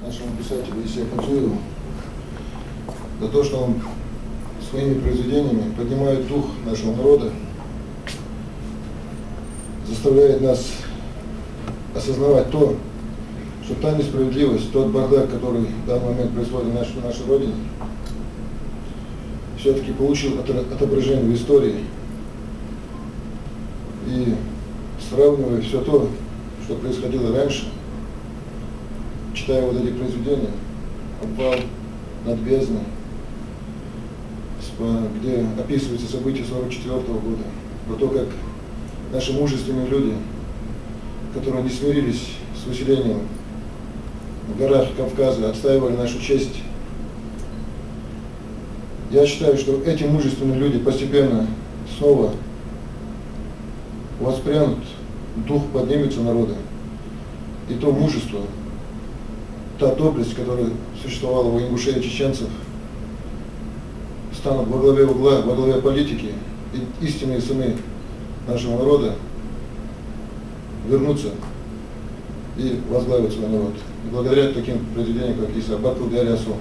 нашему писателю Исею Хацуеву за то, что он своими произведениями поднимает дух нашего народа, заставляет нас осознавать то, что та несправедливость, тот бардак, который в данный момент происходит на нашей Родине, все-таки получил отображение в истории. И сравнивая все то, что происходило раньше, читая вот эти произведения, «Обвал», «Над бездной», где описываются события 1944 года, про то, как наши мужественные люди, которые не смирились с выселением в горах Кавказа, отстаивали нашу честь. Я считаю, что эти мужественные люди постепенно снова воспрянут, дух поднимется народа, и то мужество, та доблесть, которая существовала у ингушей и чеченцев, станут во главе угла, во главе политики, и истинные сыны нашего народа вернутся и возглавят свой народ. И благодаря таким произведениям, как Иса Батл Диарясу,